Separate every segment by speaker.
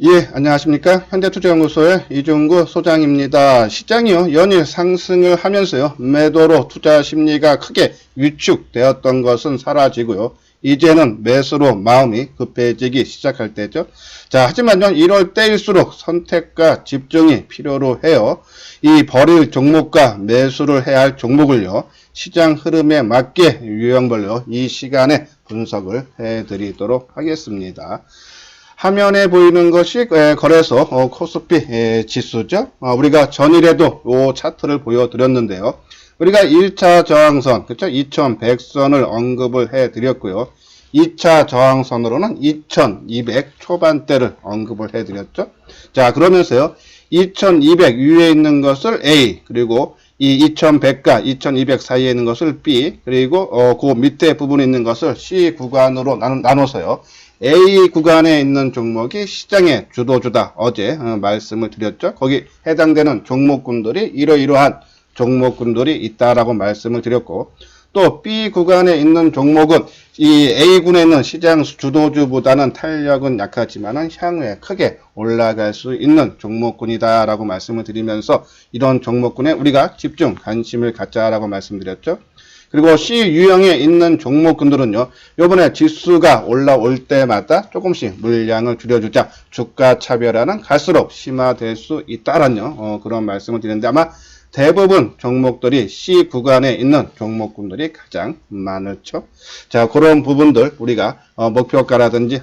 Speaker 1: 예, 안녕하십니까. 현대투자연구소의 이종구 소장입니다. 시장이요, 연일 상승을 하면서요, 매도로 투자 심리가 크게 위축되었던 것은 사라지고요, 이제는 매수로 마음이 급해지기 시작할 때죠. 자, 하지만요, 이럴 때일수록 선택과 집중이 필요로 해요. 이 버릴 종목과 매수를 해야 할 종목을요, 시장 흐름에 맞게 유형별로 이 시간에 분석을 해드리도록 하겠습니다. 화면에 보이는 것이 거래소 코스피 지수죠. 우리가 전일에도 이 차트를 보여드렸는데요. 우리가 1차 저항선, 그렇죠? 2100선을 언급을 해드렸고요. 2차 저항선으로는 2200 초반대를 언급을 해드렸죠. 자, 그러면서요, 2200 위에 있는 것을 A, 그리고 이 2100과 2200 사이에 있는 것을 B, 그리고 그 밑에 부분에 있는 것을 C 구간으로 나눠서요, A 구간에 있는 종목이 시장의 주도주다. 어제 말씀을 드렸죠. 거기 해당되는 종목군들이 이러이러한 종목군들이 있다라고 말씀을 드렸고, 또 B 구간에 있는 종목은 이 A군에 있는 시장 주도주보다는 탄력은 약하지만 향후에 크게 올라갈 수 있는 종목군이다라고 말씀을 드리면서 이런 종목군에 우리가 집중 관심을 갖자라고 말씀드렸죠. 그리고 C 유형에 있는 종목군들은요, 요번에 지수가 올라올 때마다 조금씩 물량을 줄여주자 주가 차별화는 갈수록 심화될 수 있다라는 그런 말씀을 드리는데, 아마 대부분 종목들이 C 구간에 있는 종목군들이 가장 많죠. 자, 그런 부분들 우리가 목표가라든지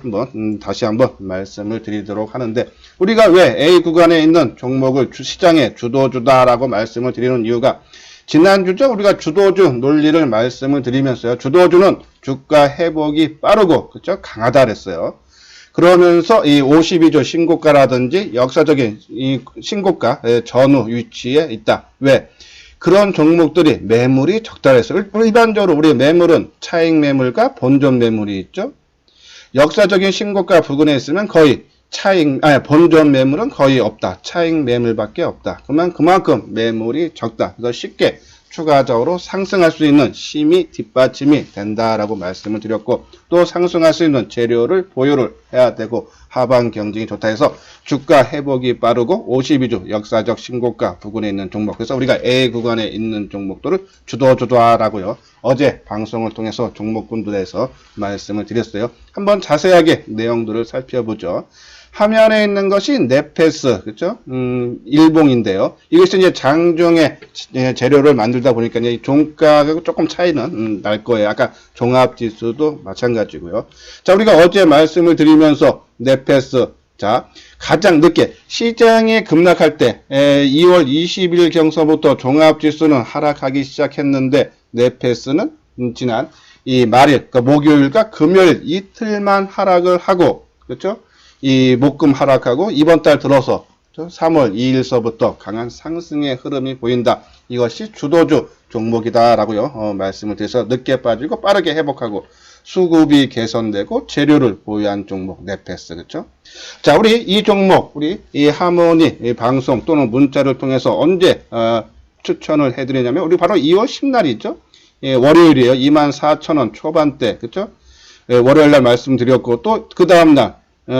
Speaker 1: 다시 한번 말씀을 드리도록 하는데, 우리가 왜 A 구간에 있는 종목을 시장의 주도주다라고 말씀을 드리는 이유가, 지난주죠, 우리가 주도주 논리를 말씀을 드리면서요, 주도주는 주가 회복이 빠르고, 그렇죠, 강하다 그랬어요. 그러면서 이 52조 신고가라든지 역사적인 이 신고가 전후 위치에 있다. 왜? 그런 종목들이 매물이 적다 그랬어요. 일반적으로 우리 매물은 차익 매물과 본전 매물이 있죠. 역사적인 신고가 부근에 있으면 거의 본전 매물은 거의 없다. 차익 매물밖에 없다. 그러면 그만큼 매물이 적다. 그래서 쉽게 추가적으로 상승할 수 있는 힘이 뒷받침이 된다라고 말씀을 드렸고, 또 상승할 수 있는 재료를 보유를 해야 되고, 하방 경쟁이 좋다 해서 주가 회복이 빠르고 52주 역사적 신고가 부근에 있는 종목, 그래서 우리가 A 구간에 있는 종목들을 주도주다라고요, 어제 방송을 통해서 종목군들에서 말씀을 드렸어요. 한번 자세하게 내용들을 살펴보죠. 화면에 있는 것이 네페스, 그렇죠? 일봉인데요. 이것이 이제 장중에 재료를 만들다 보니까 이제 종가하고 조금 차이는 날 거예요. 아까 종합지수도 마찬가지고요. 자, 우리가 어제 말씀을 드리면서 네페스, 자, 가장 늦게 시장이 급락할 때 2월 20일 경서부터 종합지수는 하락하기 시작했는데, 네페스는 지난 이 말일, 그러니까 목요일과 금요일 이틀만 하락을 하고, 그렇죠? 이 목금 하락하고 이번 달 들어서 3월 2일서부터 강한 상승의 흐름이 보인다. 이것이 주도주 종목이다라고요, 말씀을 드려서 늦게 빠지고 빠르게 회복하고 수급이 개선되고 재료를 보유한 종목 네페스, 그렇죠? 자, 우리 이 종목, 우리 이 하모니 이 방송 또는 문자를 통해서 언제 추천을 해드리냐면, 우리 바로 2월 10날이죠. 예, 월요일이에요. 24,000원 초반대, 그렇죠? 예, 월요일 날 말씀드렸고, 또 그 다음날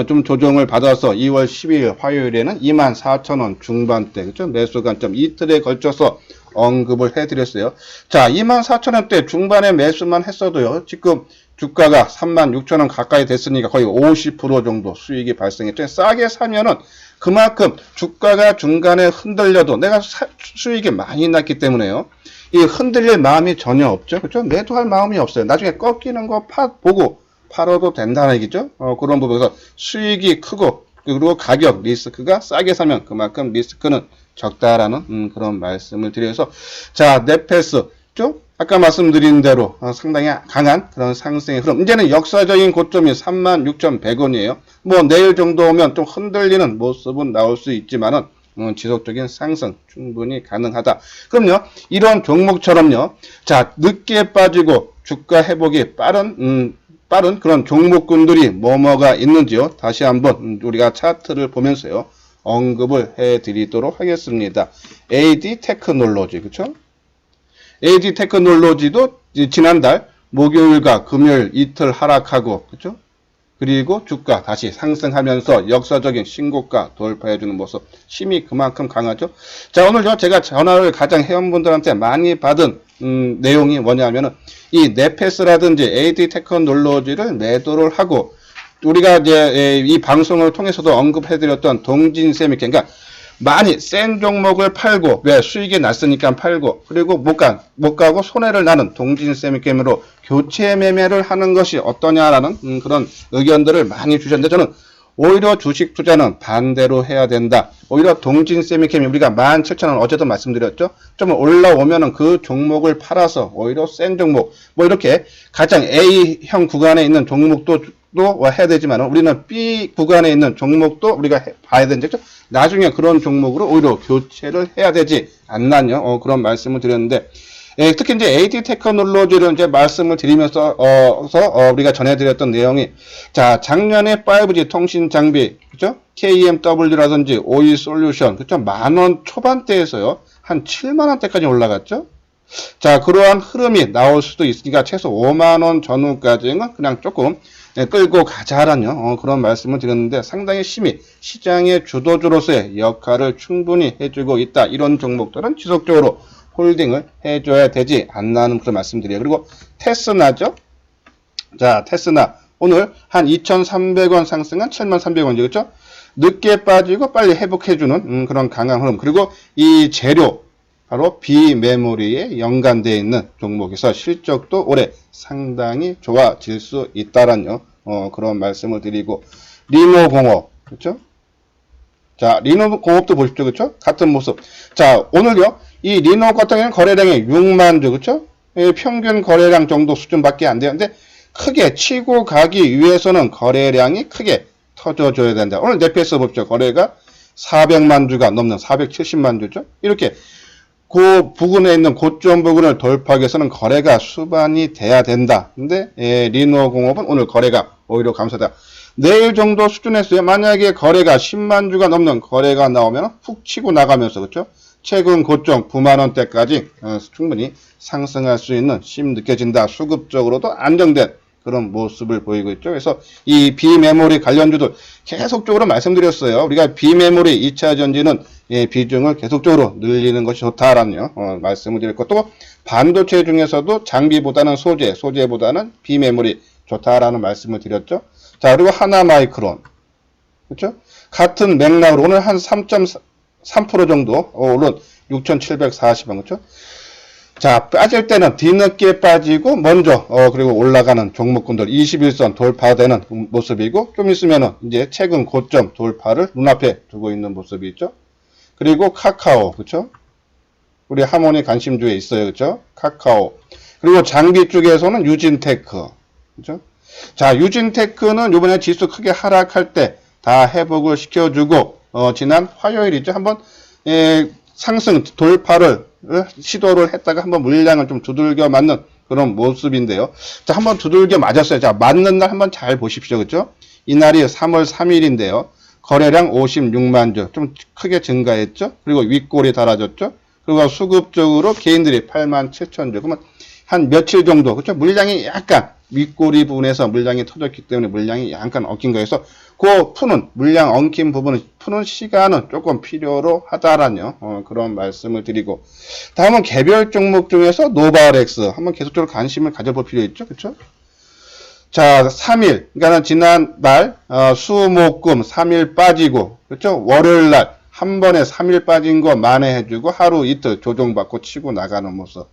Speaker 1: 좀 조정을 받아서 2월 12일 화요일에는 24,000원 중반대, 그렇죠? 매수 관점 이틀에 걸쳐서 언급을 해드렸어요. 자, 24,000원대 중반에 매수만 했어도요, 지금 주가가 36,000원 가까이 됐으니까 거의 50% 정도 수익이 발생했죠. 싸게 사면은 그만큼 주가가 중간에 흔들려도 내가 수익이 많이 났기 때문에요, 이 흔들릴 마음이 전혀 없죠. 그렇죠? 매도할 마음이 없어요. 나중에 꺾이는 거 보고 팔아도 된다는 얘기죠. 그런 부분에서 수익이 크고, 그리고 가격 리스크가 싸게 사면 그만큼 리스크는 적다라는 그런 말씀을 드려서, 자, 네페스 쪽 아까 말씀드린 대로 상당히 강한 그런 상승의 흐름. 이제는 역사적인 고점이 36,100원이에요. 뭐 내일 정도 오면 좀 흔들리는 모습은 나올 수 있지만은 지속적인 상승 충분히 가능하다. 그럼요, 이런 종목처럼요, 자, 늦게 빠지고 주가 회복이 빠른 그런 종목군들이 뭐가 있는지요, 다시 한번 우리가 차트를 보면서요, 언급을 해 드리도록 하겠습니다. AD 테크놀로지, 그쵸? AD 테크놀로지도 지난달 목요일과 금요일 이틀 하락하고, 그쵸? 그리고 주가 다시 상승하면서 역사적인 신고가 돌파해주는 모습, 힘이 그만큼 강하죠. 자, 오늘 제가 전화를 가장 회원분들한테 많이 받은 내용이 뭐냐면은 이 네페스라든지 AD 테크놀로지를 매도를 하고, 우리가 이제 이 방송을 통해서도 언급해드렸던 동진세미캠, 그러니까 많이 센 종목을 팔고, 왜 수익이 났으니까 팔고, 그리고 못 가고 손해를 나는 동진세미캠으로 교체 매매를 하는 것이 어떠냐라는 그런 의견들을 많이 주셨는데, 저는 오히려 주식 투자는 반대로 해야 된다. 오히려 동진세미캠이 우리가 17,000원 어제도 말씀드렸죠. 좀 올라오면은 그 종목을 팔아서 오히려 센 종목, 뭐 이렇게 가장 A형 구간에 있는 종목도 해야 되지만 우리는 B 구간에 있는 종목도 우리가 봐야 되는데, 나중에 그런 종목으로 오히려 교체를 해야 되지 않나요? 그런 말씀을 드렸는데, 특히 이제 AD 테크놀로지를 이제 말씀을 드리면서 우리가 전해드렸던 내용이, 자, 작년에 5G 통신 장비, 그죠? KMW라든지 OE 솔루션, 그죠? 10,000원 초반대에서요, 한 70,000원대까지 올라갔죠? 자, 그러한 흐름이 나올 수도 있으니까 최소 50,000원 전후까지는 그냥 조금 끌고 가자라는 그런 말씀을 드렸는데, 상당히 심히 시장의 주도주로서의 역할을 충분히 해주고 있다. 이런 종목들은 지속적으로 홀딩을 해줘야 되지 않나는 그런 말씀드려요. 그리고 테스나죠. 자, 테스나 오늘 한 2,300원 상승한 7,300원이죠. 그렇죠? 늦게 빠지고 빨리 회복해주는 그런 강한 흐름. 그리고 이 재료 바로 비메모리에 연관되어 있는 종목에서 실적도 올해 상당히 좋아질 수 있다라는 그런 말씀을 드리고, 리노공업, 그렇죠? 자, 리노공업도 보십시오. 그렇죠? 같은 모습. 자, 오늘요, 이 리노 같은 경우는 거래량이 6만 주, 그렇죠? 평균 거래량 정도 수준밖에 안 되는데, 크게 치고 가기 위해서는 거래량이 크게 터져줘야 된다. 오늘 네페스 보십시오. 거래가 400만 주가 넘는 470만 주죠? 이렇게 그 부근에 있는 고점 부근을 돌파하기 위해서는 거래가 수반이 돼야 된다. 근데 리노공업은 오늘 거래가 오히려 감소다. 내일 정도 수준에서요, 만약에 거래가 10만 주가 넘는 거래가 나오면 훅 치고 나가면서, 그렇죠? 최근 고점 9만 원대까지 충분히 상승할 수 있는 힘 느껴진다. 수급적으로도 안정된 그런 모습을 보이고 있죠. 그래서 이 비메모리 관련주들 계속적으로 말씀드렸어요. 우리가 비메모리 2차 전지는 비중을 계속적으로 늘리는 것이 좋다라는 말씀을 드렸고, 또 반도체 중에서도 장비보다는 소재보다는 비메모리 좋다라는 말씀을 드렸죠. 자, 그리고 하나마이크론, 그렇죠? 같은 맥락으로 오늘 한 3.3% 정도 오른 6,740원, 그렇죠? 자, 빠질 때는 뒤늦게 빠지고 먼저 그리고 올라가는 종목군들 21선 돌파되는 모습이고, 좀 있으면은 이제 최근 고점 돌파를 눈앞에 두고 있는 모습이 있죠. 그리고 카카오, 그렇죠? 우리 하모니 관심주에 있어요, 그렇죠? 카카오. 그리고 장비 쪽에서는 유진테크, 그렇죠? 자, 유진테크는 이번에 지수 크게 하락할 때 다 회복을 시켜주고, 지난 화요일이죠. 한번 상승 돌파를 시도를 했다가 한번 물량을 좀 두들겨 맞는 그런 모습인데요. 자, 한번 두들겨 맞았어요. 자, 맞는 날 한번 잘 보십시오. 그렇죠? 이날이 3월 3일인데요. 거래량 56만 주, 좀 크게 증가했죠? 그리고 윗골이 달아졌죠? 그리고 수급적으로 개인들이 8만 7천 주. 그러면 한 며칠 정도, 그렇죠? 물량이 약간 윗꼬리 부분에서 물량이 터졌기 때문에 물량이 약간 엉킨 거여서 그 푸는 물량 엉킨 부분을 푸는 시간은 조금 필요로 하다라는 그런 말씀을 드리고, 다음은 개별 종목 중에서 노바렉스 한번 계속적으로 관심을 가져볼 필요 있죠, 그렇죠? 자, 3일, 그러니까 지난날 수목금 3일 빠지고, 그렇죠? 월요일날 한 번에 3일 빠진 거 만회해주고 하루 이틀 조정받고 치고 나가는 모습.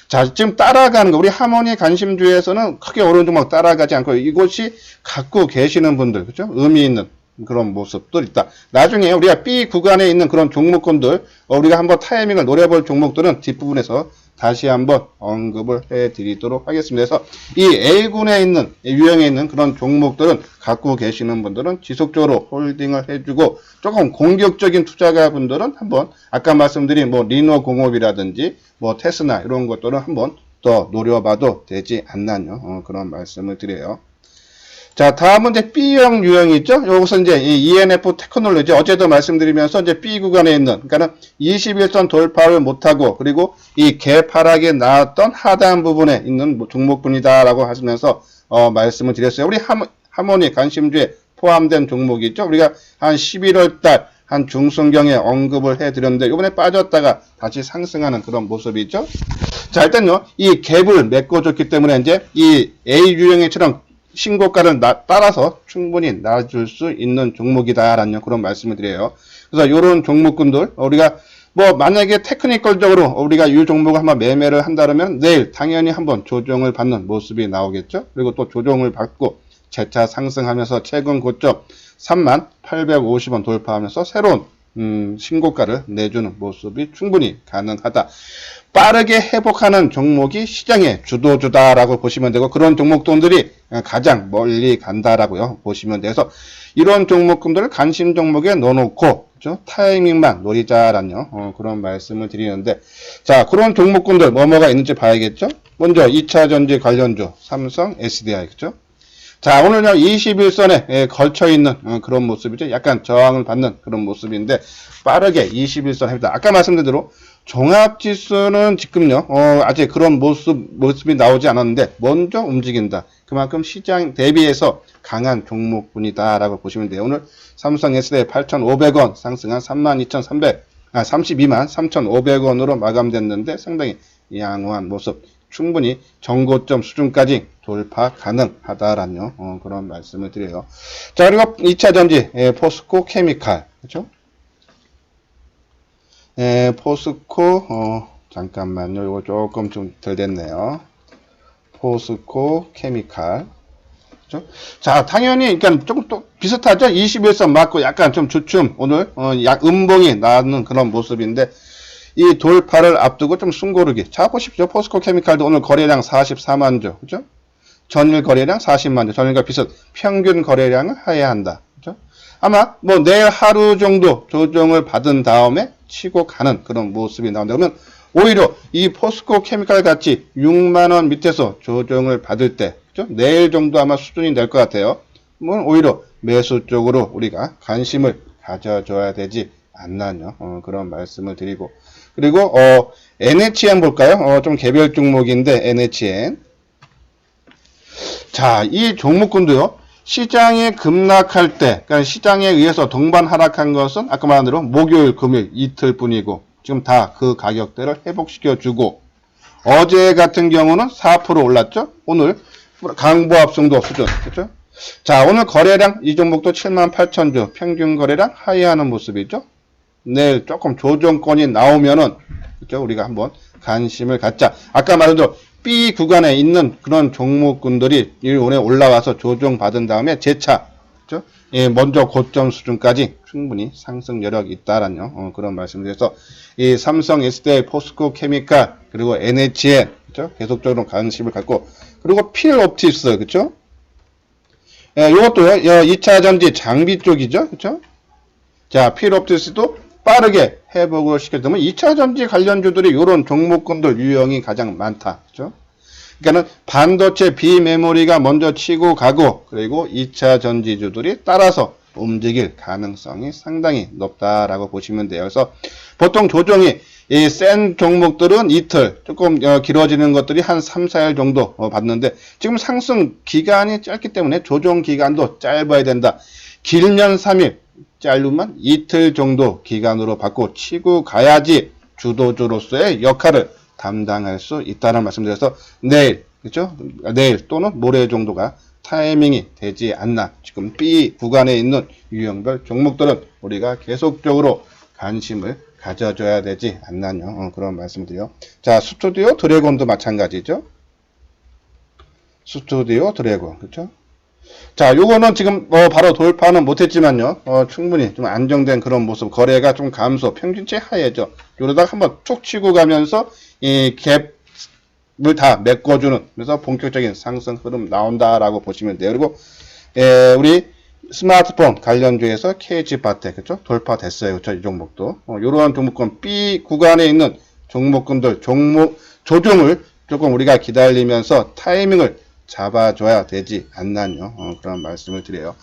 Speaker 1: 자, 지금 따라가는 거, 우리 하모니 관심주에서는 크게 오른 종목 따라가지 않고 이곳이 갖고 계시는 분들, 그죠? 의미 있는 그런 모습도 있다. 나중에 우리가 B 구간에 있는 그런 종목군들, 우리가 한번 타이밍을 노려볼 종목들은 뒷부분에서 다시 한번 언급을 해드리도록 하겠습니다. 그래서 이 A군에 있는, 유형에 있는 그런 종목들은 갖고 계시는 분들은 지속적으로 홀딩을 해주고, 조금 공격적인 투자가분들은 한번 아까 말씀드린 뭐 리노공업이라든지 뭐 테스나 이런 것들은 한번 더 노려봐도 되지 않나요? 그런 말씀을 드려요. 자, 다음은 이제 B형 유형이죠. 여기서 이제 이 ENF 테크놀로지 어제도 말씀드리면서 이제 B 구간에 있는, 그러니까는 21선 돌파를 못하고, 그리고 이 개파락에 나왔던 하단 부분에 있는 종목군이다라고 하시면서 말씀을 드렸어요. 우리 하모니 관심주에 포함된 종목이죠. 우리가 한 11월 달 한 중순경에 언급을 해드렸는데 이번에 빠졌다가 다시 상승하는 그런 모습이죠. 자, 일단요, 이 갭을 메꿔줬기 때문에 이제 이 A 유형처럼 신고가를 따라서 충분히 놔줄 수 있는 종목이다라는 그런 말씀을 드려요. 그래서 이런 종목군들 우리가 뭐 만약에 테크니컬적으로 우리가 이 종목을 한번 매매를 한다면 내일 당연히 한번 조정을 받는 모습이 나오겠죠. 그리고 또 조정을 받고 재차 상승하면서 최근 고점 3850원 돌파하면서 새로운 신고가를 내주는 모습이 충분히 가능하다. 빠르게 회복하는 종목이 시장의 주도주다라고 보시면 되고 그런 종목들이 가장 멀리 간다라고요 보시면 돼서 이런 종목들을 관심 종목에 넣어놓고 그렇죠? 타이밍만 노리자라는 그런 말씀을 드리는데 자 그런 종목군들 뭐가 있는지 봐야겠죠. 먼저 2차 전지 관련주 삼성 SDI 그렇죠. 자 오늘요 21선에 걸쳐 있는 그런 모습이죠. 약간 저항을 받는 그런 모습인데 빠르게 21선 합니다. 아까 말씀드린 대로 종합지수는 지금요 아직 그런 모습이 나오지 않았는데 먼저 움직인다. 그만큼 시장 대비해서 강한 종목군이다 라고 보시면 돼요. 오늘 삼성 SDI 8,500원 상승한 32만 3,500원으로 마감됐는데 상당히 양호한 모습 충분히 정고점 수준까지 돌파 가능하다라는 그런 말씀을 드려요. 자 그리고 2차 전지 포스코 케미칼 그렇죠? 포스코 잠깐만요. 이거 조금 좀 덜 됐네요. 포스코 케미칼 그렇죠? 자 당연히 그러니까 조금 또 비슷하죠. 21선 맞고 약간 좀 주춤 오늘 약 음봉이 나는 그런 모습인데 이 돌파를 앞두고 좀 숨고르기. 자 보십시오. 포스코 케미칼도 오늘 거래량 44만주 그죠? 전일 거래량 40만주 전일과 비슷 평균 거래량을 하회한다. 그죠? 아마 뭐 내일 하루 정도 조정을 받은 다음에 치고 가는 그런 모습이 나온다. 그러면 오히려 이 포스코 케미칼 같이 6만원 밑에서 조정을 받을 때 그죠? 내일 정도 아마 수준이 될 것 같아요. 뭐 오히려 매수 쪽으로 우리가 관심을 가져줘야 되지 않나요? 그런 말씀을 드리고 그리고 NHN 볼까요? 좀 개별 종목인데 NHN 자, 이 종목군도요. 시장이 급락할 때 그러니까 시장에 의해서 동반 하락한 것은 아까 말한 대로 목요일, 금요일 이틀 뿐이고 지금 다 그 가격대를 회복시켜 주고 어제 같은 경우는 4% 올랐죠. 오늘 강보합승도 수준 그렇죠? 자, 오늘 거래량 이 종목도 78,000주 평균 거래량 하회하는 모습이죠. 내일 조금 조정권이 나오면은 그렇죠? 우리가 한번 관심을 갖자. 아까 말한 대로 B 구간에 있는 그런 종목군들이 오늘 올라와서 조정받은 다음에 재차 그렇죠? 예, 먼저 고점 수준까지 충분히 상승 여력이 있다라는 그런 말씀드려서 이 삼성 SDI 포스코 케미칼 그리고 NHN 그렇죠? 계속적으로 관심을 갖고 그리고 필옵티스 그렇죠? 예, 이것도요. 2차 전지 장비 쪽이죠. 그렇죠? 자, 필옵티스도 빠르게 회복을 시켜주면 2차 전지 관련주들이 이런 종목군들 유형이 가장 많다. 그렇죠? 그러니까는 반도체 비메모리가 먼저 치고 가고 그리고 2차 전지주들이 따라서 움직일 가능성이 상당히 높다라고 보시면 돼요. 그래서 보통 조정이 이 센 종목들은 이틀 조금 길어지는 것들이 한 3, 4일 정도 받는데 지금 상승 기간이 짧기 때문에 조정 기간도 짧아야 된다. 길면 3일 짧으면 이틀 정도 기간으로 받고 치고 가야지 주도주로서의 역할을 담당할 수 있다는 말씀드려서 내일 그렇죠? 내일 또는 모레 정도가 타이밍이 되지 않나. 지금 B 구간에 있는 유형별 종목들은 우리가 계속적으로 관심을 가져줘야 되지 않나요? 그런 말씀드려요. 자, 스튜디오 드래곤도 마찬가지죠. 스튜디오 드래곤 그렇죠? 자, 요거는 지금 바로 돌파는 못했지만요. 충분히 좀 안정된 그런 모습, 거래가 좀 감소, 평균치 하회죠. 요러다가 한번 툭 치고 가면서 이 갭을 다 메꿔주는, 그래서 본격적인 상승 흐름 나온다라고 보시면 돼요. 그리고 우리 스마트폰 관련주에서 KG바텍 그렇죠? 돌파됐어요. 그렇죠? 이 종목도 이러한 종목군 B 구간에 있는 종목군들 조정을 조금 우리가 기다리면서 타이밍을 잡아줘야 되지 않나요? 그런 말씀을 드려요.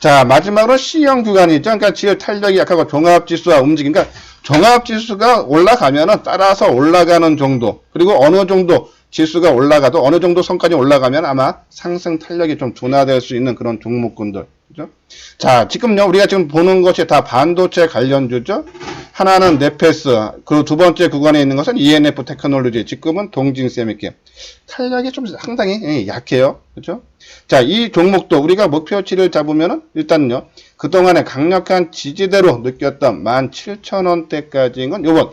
Speaker 1: 자, 마지막으로 C형 구간이죠. 그러니까 지열 탄력이 약하고 종합지수와 움직임. 그러니까 종합지수가 올라가면은 따라서 올라가는 정도, 그리고 어느 정도 지수가 올라가도 어느 정도 선까지 올라가면 아마 상승 탄력이 좀 둔화될 수 있는 그런 종목군들. 그죠? 자, 지금요, 우리가 지금 보는 것이 다 반도체 관련주죠? 하나는 네페스, 그리고 두 번째 구간에 있는 것은 ENF 테크놀로지, 지금은 동진 세미캠. 탄력이 좀 상당히 약해요. 그죠? 자, 이 종목도 우리가 목표치를 잡으면은 일단요, 그동안에 강력한 지지대로 느꼈던 17,000원대까지는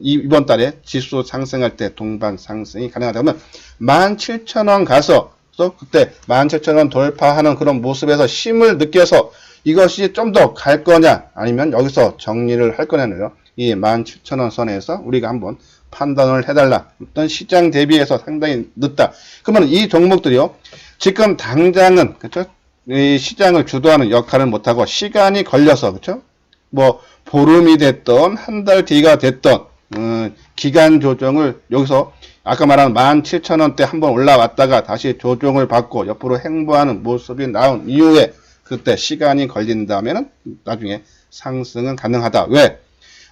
Speaker 1: 이번 달에 지수 상승할 때 동반 상승이 가능하다면 17,000원 가서 그때 17,000원 돌파하는 그런 모습에서 힘을 느껴서 이것이 좀 더 갈 거냐 아니면 여기서 정리를 할 거냐는요. 이 17,000원 선에서 우리가 한번 판단을 해달라. 어떤 시장 대비해서 상당히 늦다. 그러면 이 종목들이요. 지금 당장은 그렇죠? 이 시장을 주도하는 역할을 못하고 시간이 걸려서 그렇죠? 뭐 보름이 됐던 한 달 뒤가 됐던 기간 조정을 여기서 아까 말한 17,000원대 한번 올라왔다가 다시 조정을 받고 옆으로 행보하는 모습이 나온 이후에 그때 시간이 걸린다면 나중에 상승은 가능하다. 왜?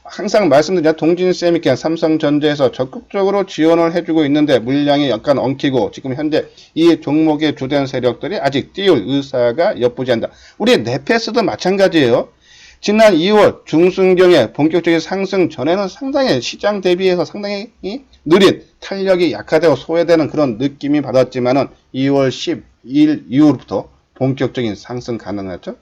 Speaker 1: 항상 말씀드린 동진세미캠, 삼성전자에서 적극적으로 지원을 해주고 있는데 물량이 약간 엉키고 지금 현재 이 종목의 주된 세력들이 아직 띄울 의사가 엿보지 않는다. 우리 네페스도 마찬가지예요. 지난 2월 중순경에 본격적인 상승 전에는 상당히 시장 대비해서 상당히 느린 탄력이 약화되고 소외되는 그런 느낌이 받았지만은 2월 10일 이후부터 본격적인 상승 가능하죠.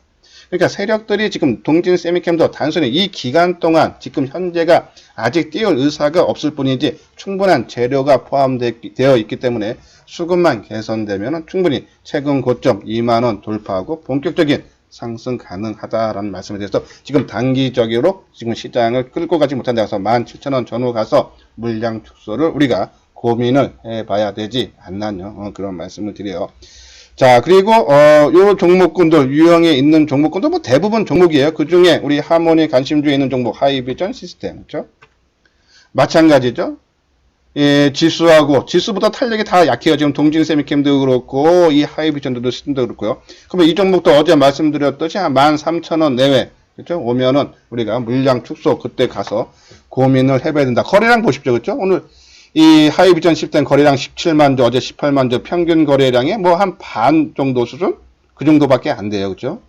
Speaker 1: 그러니까 세력들이 지금 동진 세미캠도 단순히 이 기간 동안 지금 현재가 아직 띄울 의사가 없을 뿐이지 충분한 재료가 포함되어 있기 때문에 수급만 개선되면 충분히 최근 고점 2만원 돌파하고 본격적인 상승 가능하다라는 말씀을 드려서 지금 단기적으로 지금 시장을 끌고 가지 못한 데서 17,000원 전후 가서 물량 축소를 우리가 고민을 해봐야 되지 않나요? 그런 말씀을 드려요. 자, 그리고 요 종목군들 유형에 있는 종목군도 뭐 대부분 종목이에요. 그 중에 우리 하모니 관심주에 있는 종목 하이비전 시스템, 그렇죠? 마찬가지죠. 예, 지수보다 탄력이 다 약해요. 지금 동진세미캠도 그렇고 이 하이비전도 시스템도 그렇고요. 그러면 이 종목도 어제 말씀드렸듯이 한 13,000원 내외 그렇죠? 오면은 우리가 물량 축소 그때 가서 고민을 해봐야 된다. 거래량 보십시오, 그렇죠? 오늘 이 하이비전 시스템 거래량 17만 주, 어제 18만 주, 평균 거래량이 뭐 한 반 정도 수준? 그 정도밖에 안 돼요. 그죠?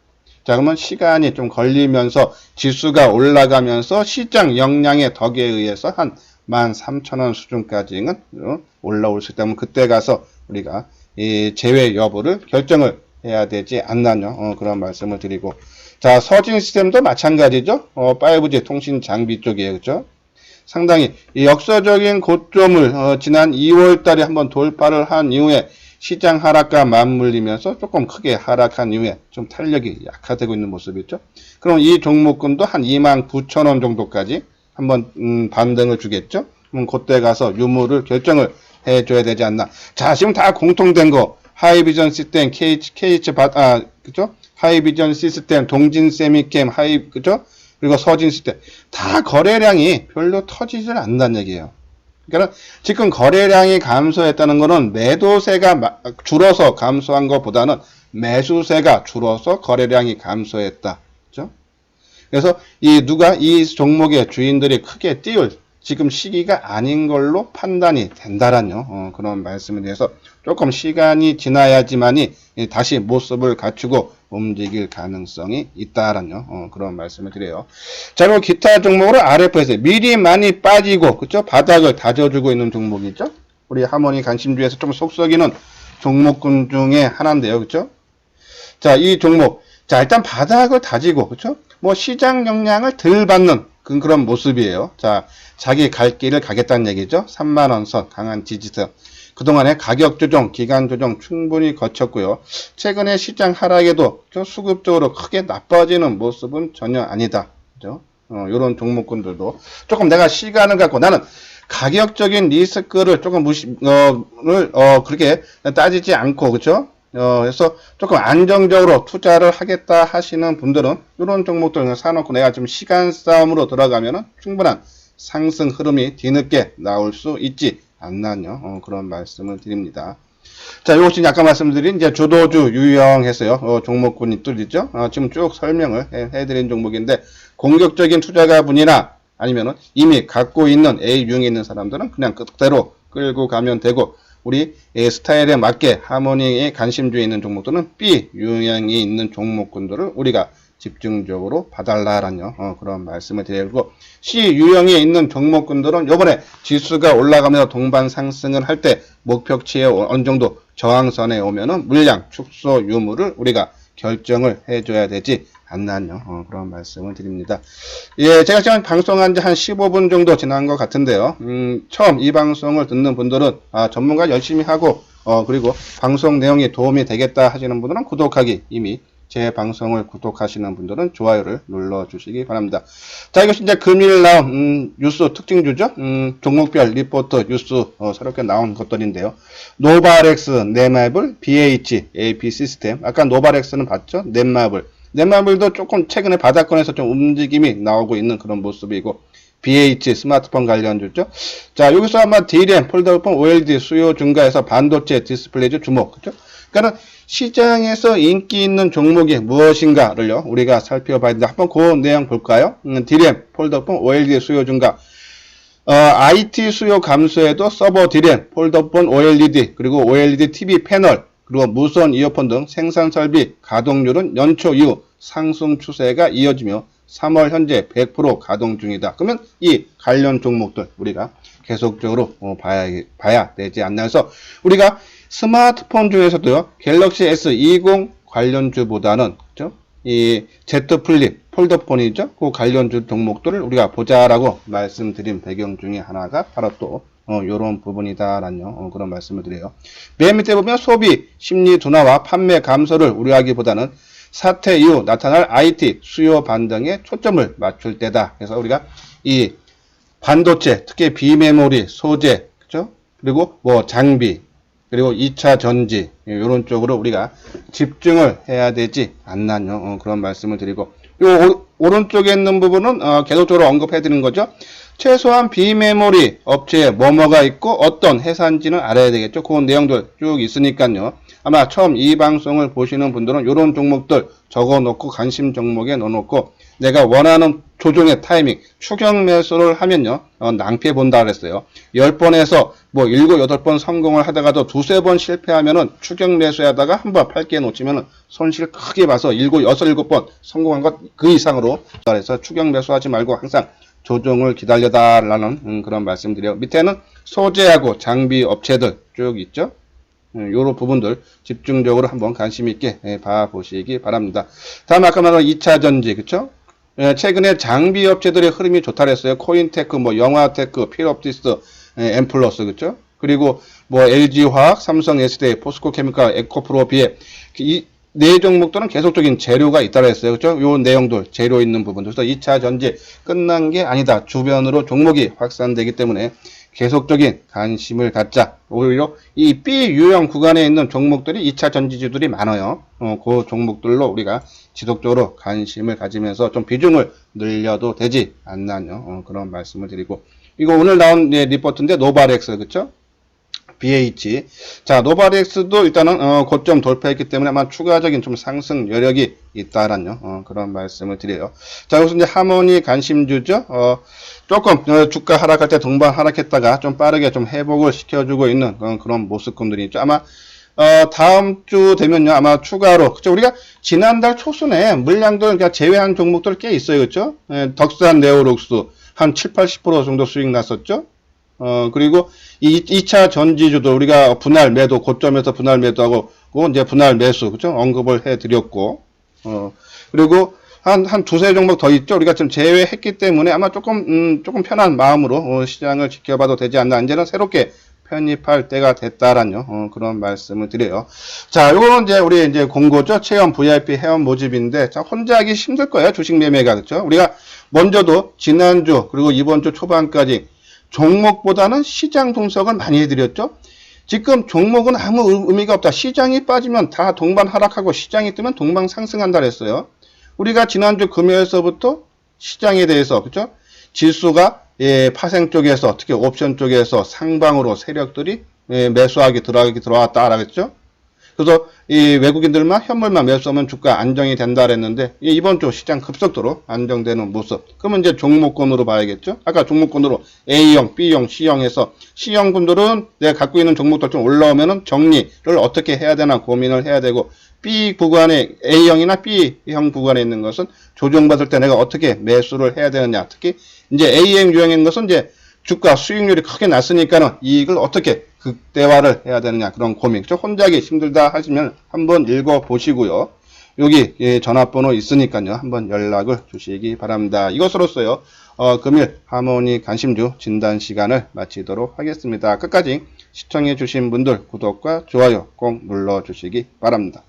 Speaker 1: 자, 그러면 시간이 좀 걸리면서 지수가 올라가면서 시장 역량의 덕에 의해서 한 13,000원 수준까지는 올라올 수 있다면 그때 가서 우리가 이 제외 여부를 결정을 해야 되지 않나요? 그런 말씀을 드리고. 자, 서진 시스템도 마찬가지죠? 5G 통신 장비 쪽이에요. 그죠? 상당히 역사적인 고점을 지난 2월 달에 한번 돌파를 한 이후에 시장 하락과 맞물리면서 조금 크게 하락한 이후에 좀 탄력이 약화되고 있는 모습이죠. 그럼 이 종목군도 한 29,000원 정도까지 한번 반등을 주겠죠. 그럼 그때 가서 유무를 결정을 해줘야 되지 않나. 자, 지금 다 공통된 거 하이비전 시스템, 그죠? 하이비전 시스템, 동진 세미캠, 그죠? 그리고 서진 시스템 다 거래량이 별로 터지질 않는다는 얘기예요. 그러니까 지금 거래량이 감소했다는 것은 매도세가 줄어서 감소한 것보다는 매수세가 줄어서 거래량이 감소했다. 그렇죠? 그래서 이 종목의 주인들이 크게 띄울 지금 시기가 아닌 걸로 판단이 된다라는 그런 말씀에 대해서 조금 시간이 지나야지만이 다시 모습을 갖추고 움직일 가능성이 있다라는 그런 말씀을 드려요. 자, 그리고 기타 종목으로 RF에서 미리 많이 빠지고 그쵸? 바닥을 다져주고 있는 종목이죠. 우리 하모니 관심주에서 좀 속썩이는 종목군 중에 하나인데요. 그쵸? 자, 이 종목 자 일단 바닥을 다지고 그쵸? 뭐 시장 영향을 덜 받는 그런 모습이에요. 자, 자기 갈 길을 가겠다는 얘기죠. 3만원 선 강한 지지선. 그동안에 가격 조정, 기간 조정 충분히 거쳤고요. 최근에 시장 하락에도 수급적으로 크게 나빠지는 모습은 전혀 아니다. 그죠? 요런 종목군들도 조금 내가 시간을 갖고 나는 가격적인 리스크를 조금 그렇게 따지지 않고, 그죠? 그래서 조금 안정적으로 투자를 하겠다 하시는 분들은 이런 종목들 사놓고 내가 좀 시간 싸움으로 들어가면은 충분한 상승 흐름이 뒤늦게 나올 수 있지 않나요? 그런 말씀을 드립니다. 자, 요것이 아까 말씀드린 이제 주도주 유형해서요. 종목군이 뚫리죠. 지금 쭉 설명을 해드린 종목인데 공격적인 투자가분이나 아니면은 이미 갖고 있는 A유형에 있는 사람들은 그냥 그대로 끌고 가면 되고 우리 스타일에 맞게 하모니에 관심주에 있는 종목들은 B 유형이 있는 종목군들을 우리가 집중적으로 봐달라라는 그런 말씀을 드리고, C 유형에 있는 종목군들은 요번에 지수가 올라가면서 동반 상승을 할 때 목표치에 어느 정도 저항선에 오면은 물량 축소 유무를 우리가 결정을 해줘야 되지 않나요? 그런 말씀을 드립니다. 예, 제가 지금 방송한 지 한 15분 정도 지난 것 같은데요. 처음 이 방송을 듣는 분들은 전문가 열심히 하고 그리고 방송 내용이 도움이 되겠다 하시는 분들은 구독하기, 이미 제 방송을 구독하시는 분들은 좋아요를 눌러주시기 바랍니다. 자, 이것이 이제 금일 나온 뉴스 특징주죠. 종목별 리포트 뉴스 새롭게 나온 것들인데요. 노바렉스, 넷마블, BH, AP 시스템. 아까 노바렉스는 봤죠? 넷마블도 조금 최근에 바닥권에서 좀 움직임이 나오고 있는 그런 모습이고, BH 스마트폰 관련주죠. 자, 여기서 아마 D램, 폴더폰, OLED 수요 증가해서 반도체 디스플레이주 주목. 그죠? 그러니까 시장에서 인기 있는 종목이 무엇인가를요, 우리가 살펴봐야 된다. 한번 그 내용 볼까요? D램, 폴더폰, OLED 수요 증가. IT 수요 감소에도 서버 D램, 폴더폰, OLED, 그리고 OLED TV 패널, 그리고 무선 이어폰 등 생산 설비 가동률은 연초 이후 상승 추세가 이어지며 3월 현재 100% 가동 중이다. 그러면 이 관련 종목들 우리가 계속적으로 봐야 되지 않나 해서, 우리가 스마트폰 중에서도요, 갤럭시 S20 관련주보다는 그죠? 이 Z 플립 폴더폰이죠. 그 관련주 종목들을 우리가 보자라고 말씀드린 배경 중에 하나가 바로 또 요런 부분이다라는 그런 말씀을 드려요. 맨 밑에 보면 소비 심리 둔화와 판매 감소를 우려하기보다는 사태 이후 나타날 IT 수요 반등에 초점을 맞출 때다. 그래서 우리가 이 반도체, 특히 비메모리, 소재, 그죠? 그리고 뭐 장비, 그리고 2차 전지, 이런 쪽으로 우리가 집중을 해야 되지 않나요? 그런 말씀을 드리고, 요 오른쪽에 있는 부분은 계속적으로 언급해 드리는 거죠. 최소한 비메모리 업체에 뭐뭐가 있고 어떤 회사인지는 알아야 되겠죠. 그 내용들 쭉 있으니까요. 아마 처음 이 방송을 보시는 분들은 이런 종목들 적어놓고 관심 종목에 넣어놓고, 내가 원하는 조정의 타이밍, 추격 매수를 하면요, 낭패 본다 그랬어요. 10번에서 뭐 7, 8번 성공을 하다가도 두세 번 실패하면은 추격 매수하다가 한 번 팔게 놓치면은 손실 크게 봐서 7, 6, 7번 성공한 것 그 이상으로, 그래서 추격 매수하지 말고 항상 조정을 기다려달라는 그런 말씀드려요. 밑에는 소재하고 장비 업체들 쭉 있죠. 요런 부분들 집중적으로 한번 관심 있게 봐보시기 바랍니다. 다음 아까 말한 2차 전지, 그쵸? 최근에 장비 업체들의 흐름이 좋다 그랬어요. 코인테크, 뭐 영화테크, 필옵티스, 엠플러스, 그쵸? 그리고 뭐 LG화학, 삼성 SDI, 포스코케미칼, 에코프로, 비앱, 이 네 종목들은 계속적인 재료가 있다고 했어요. 그렇죠? 요 내용들, 재료 있는 부분들. 그래서 2차 전지 끝난 게 아니다. 주변으로 종목이 확산되기 때문에 계속적인 관심을 갖자. 오히려 이 B 유형 구간에 있는 종목들이 2차 전지주들이 많아요. 그 종목들로 우리가 지속적으로 관심을 가지면서 좀 비중을 늘려도 되지 않나요? 그런 말씀을 드리고. 이거 오늘 나온 리포트인데 노바렉스, 그쵸? BH. 자, 노바렉스도 일단은 고점 돌파했기 때문에 아마 추가적인 좀 상승 여력이 있다라는 그런 말씀을 드려요. 자, 여기서 이제 하모니 관심주죠. 조금 주가 하락할 때 동반 하락했다가 좀 빠르게 좀 회복을 시켜주고 있는 그런 모습군들이 있죠. 아마 다음 주 되면요, 아마 추가로, 그쵸? 우리가 지난달 초순에 물량들 제외한 종목들 꽤 있어요, 그쵸? 덕산 네오룩스 한 7, 80% 정도 수익 났었죠. 그리고 2차 전지주도 우리가 분할 매도, 고점에서 분할 매도하고, 이제 분할 매수, 그죠? 언급을 해 드렸고, 그리고 한 두세 종목 더 있죠? 우리가 지금 제외했기 때문에 아마 조금 편한 마음으로, 시장을 지켜봐도 되지 않나. 이제는 새롭게 편입할 때가 됐다라는, 그런 말씀을 드려요. 자, 요거는 이제 우리 이제 공고죠? 체험 VIP 회원 모집인데, 자, 혼자 하기 힘들 거예요. 주식 매매가, 그죠? 우리가 먼저도 지난주, 그리고 이번 주 초반까지 종목보다는 시장 분석을 많이 해드렸죠. 지금 종목은 아무 의미가 없다. 시장이 빠지면 다 동반 하락하고 시장이 뜨면 동반 상승한다 그랬어요. 우리가 지난주 금요일서부터 시장에 대해서, 그죠? 지수가 파생 쪽에서, 특히 옵션 쪽에서 상방으로 세력들이 매수하기 들어왔다 그랬죠. 그래서 이 외국인들만 현물만 매수하면 주가 안정이 된다 그랬는데 이번 주 시장 급속도로 안정되는 모습. 그러면 이제 종목군으로 봐야겠죠. 아까 종목군으로 A형, B형, C형에서 C형 분들은 내가 갖고 있는 종목들 좀 올라오면은 정리를 어떻게 해야 되나 고민을 해야 되고, B 구간에 A형이나 B형 구간에 있는 것은 조정받을 때 내가 어떻게 매수를 해야 되느냐. 특히 이제 A형 유형인 것은 이제 주가 수익률이 크게 났으니까는 이익을 어떻게 극대화를 해야 되느냐, 그런 고민. 혼자 하기 힘들다 하시면 한번 읽어 보시고요. 여기 전화번호 있으니까요. 한번 연락을 주시기 바랍니다. 이것으로써요. 금일 하모니 관심주 진단 시간을 마치도록 하겠습니다. 끝까지 시청해 주신 분들 구독과 좋아요 꼭 눌러 주시기 바랍니다.